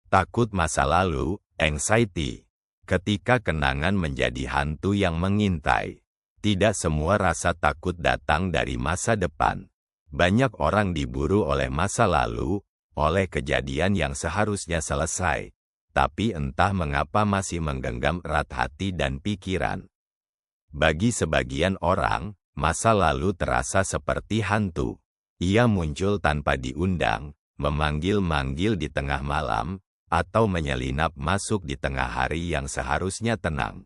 Takut masa lalu, anxiety. Ketika kenangan menjadi hantu yang mengintai. Tidak semua rasa takut datang dari masa depan. Banyak orang diburu oleh masa lalu, oleh kejadian yang seharusnya selesai. Tapi entah mengapa masih menggenggam erat hati dan pikiran. Bagi sebagian orang, masa lalu terasa seperti hantu. Ia muncul tanpa diundang, memanggil-manggil di tengah malam, atau menyelinap masuk di tengah hari yang seharusnya tenang.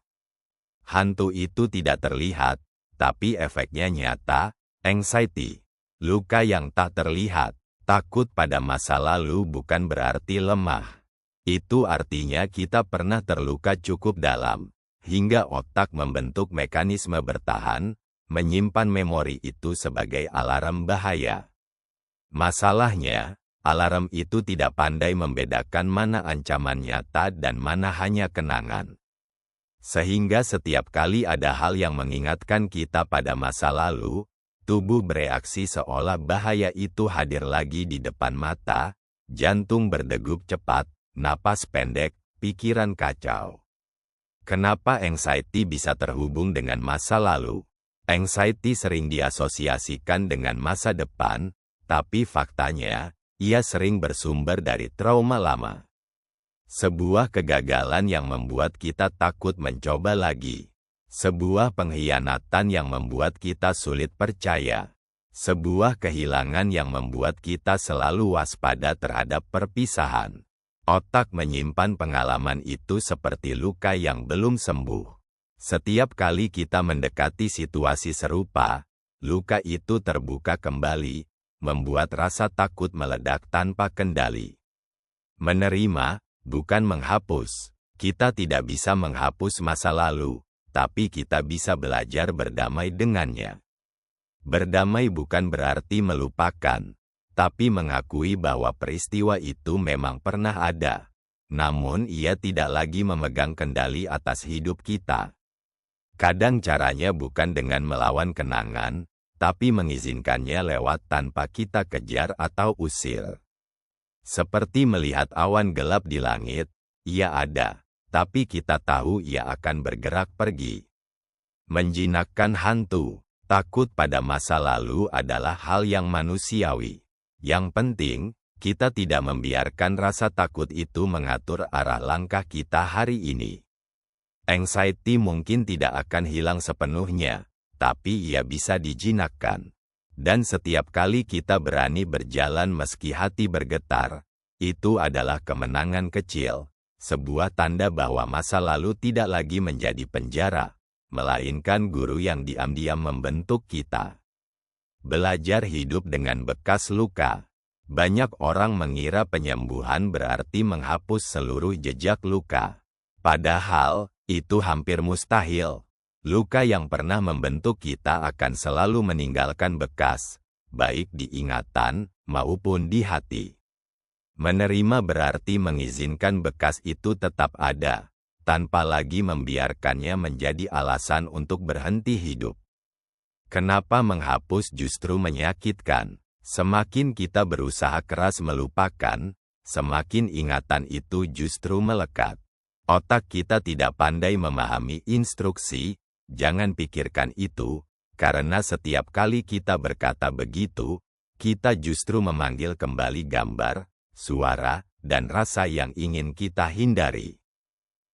Hantu itu tidak terlihat, tapi efeknya nyata, anxiety. Luka yang tak terlihat. Takut pada masa lalu bukan berarti lemah. Itu artinya kita pernah terluka cukup dalam, hingga otak membentuk mekanisme bertahan, menyimpan memori itu sebagai alarm bahaya. Masalahnya, alarm itu tidak pandai membedakan mana ancaman nyata dan mana hanya kenangan. Sehingga setiap kali ada hal yang mengingatkan kita pada masa lalu, tubuh bereaksi seolah bahaya itu hadir lagi di depan mata, jantung berdegup cepat, napas pendek, pikiran kacau. Kenapa anxiety bisa terhubung dengan masa lalu? Anxiety sering diasosiasikan dengan masa depan, tapi faktanya, ia sering bersumber dari trauma lama. Sebuah kegagalan yang membuat kita takut mencoba lagi. Sebuah pengkhianatan yang membuat kita sulit percaya. Sebuah kehilangan yang membuat kita selalu waspada terhadap perpisahan. Otak menyimpan pengalaman itu seperti luka yang belum sembuh. Setiap kali kita mendekati situasi serupa, luka itu terbuka kembali, membuat rasa takut meledak tanpa kendali. Menerima, bukan menghapus. Kita tidak bisa menghapus masa lalu, tapi kita bisa belajar berdamai dengannya. Berdamai bukan berarti melupakan, tapi mengakui bahwa peristiwa itu memang pernah ada. Namun ia tidak lagi memegang kendali atas hidup kita. Kadang caranya bukan dengan melawan kenangan, tapi mengizinkannya lewat tanpa kita kejar atau usir. Seperti melihat awan gelap di langit, ia ada, tapi kita tahu ia akan bergerak pergi. Menjinakkan hantu, takut pada masa lalu adalah hal yang manusiawi. Yang penting, kita tidak membiarkan rasa takut itu mengatur arah langkah kita hari ini. Anxiety mungkin tidak akan hilang sepenuhnya, tapi ia bisa dijinakkan. Dan setiap kali kita berani berjalan meski hati bergetar, itu adalah kemenangan kecil, sebuah tanda bahwa masa lalu tidak lagi menjadi penjara, melainkan guru yang diam-diam membentuk kita. Belajar hidup dengan bekas luka. Banyak orang mengira penyembuhan berarti menghapus seluruh jejak luka. Padahal, itu hampir mustahil. Luka yang pernah membentuk kita akan selalu meninggalkan bekas, baik di ingatan maupun di hati. Menerima berarti mengizinkan bekas itu tetap ada, tanpa lagi membiarkannya menjadi alasan untuk berhenti hidup. Kenapa menghapus justru menyakitkan? Semakin kita berusaha keras melupakan, semakin ingatan itu justru melekat. Otak kita tidak pandai memahami instruksi, jangan pikirkan itu, karena setiap kali kita berkata begitu, kita justru memanggil kembali gambar, suara, dan rasa yang ingin kita hindari.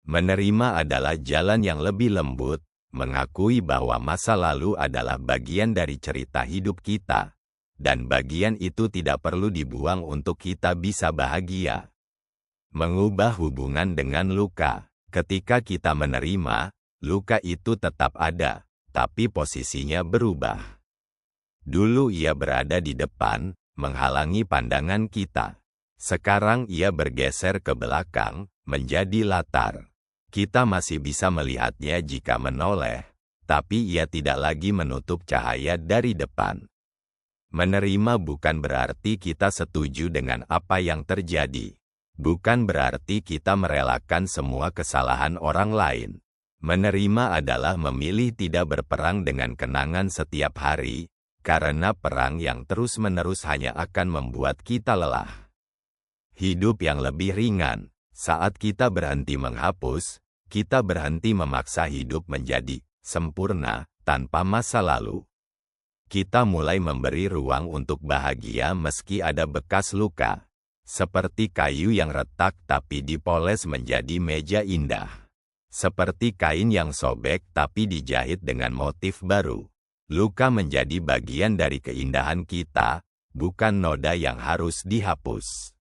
Menerima adalah jalan yang lebih lembut, mengakui bahwa masa lalu adalah bagian dari cerita hidup kita, dan bagian itu tidak perlu dibuang untuk kita bisa bahagia. Mengubah hubungan dengan luka. Ketika kita menerima, luka itu tetap ada, tapi posisinya berubah. Dulu ia berada di depan, menghalangi pandangan kita. Sekarang ia bergeser ke belakang, menjadi latar. Kita masih bisa melihatnya jika menoleh, tapi ia tidak lagi menutup cahaya dari depan. Menerima bukan berarti kita setuju dengan apa yang terjadi. Bukan berarti kita merelakan semua kesalahan orang lain. Menerima adalah memilih tidak berperang dengan kenangan setiap hari, karena perang yang terus-menerus hanya akan membuat kita lelah. Hidup yang lebih ringan. Saat kita berhenti menghapus, kita berhenti memaksa hidup menjadi sempurna tanpa masa lalu. Kita mulai memberi ruang untuk bahagia meski ada bekas luka, seperti kayu yang retak tapi dipoles menjadi meja indah. Seperti kain yang sobek tapi dijahit dengan motif baru. Luka menjadi bagian dari keindahan kita, bukan noda yang harus dihapus.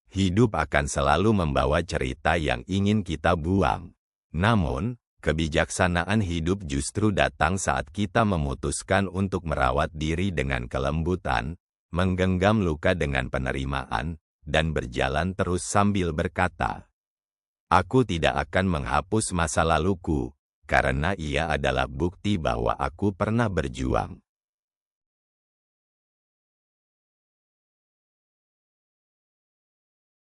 Hidup akan selalu membawa cerita yang ingin kita buang. Namun, kebijaksanaan hidup justru datang saat kita memutuskan untuk merawat diri dengan kelembutan, menggenggam luka dengan penerimaan, dan berjalan terus sambil berkata, "Aku tidak akan menghapus masa laluku, karena ia adalah bukti bahwa aku pernah berjuang."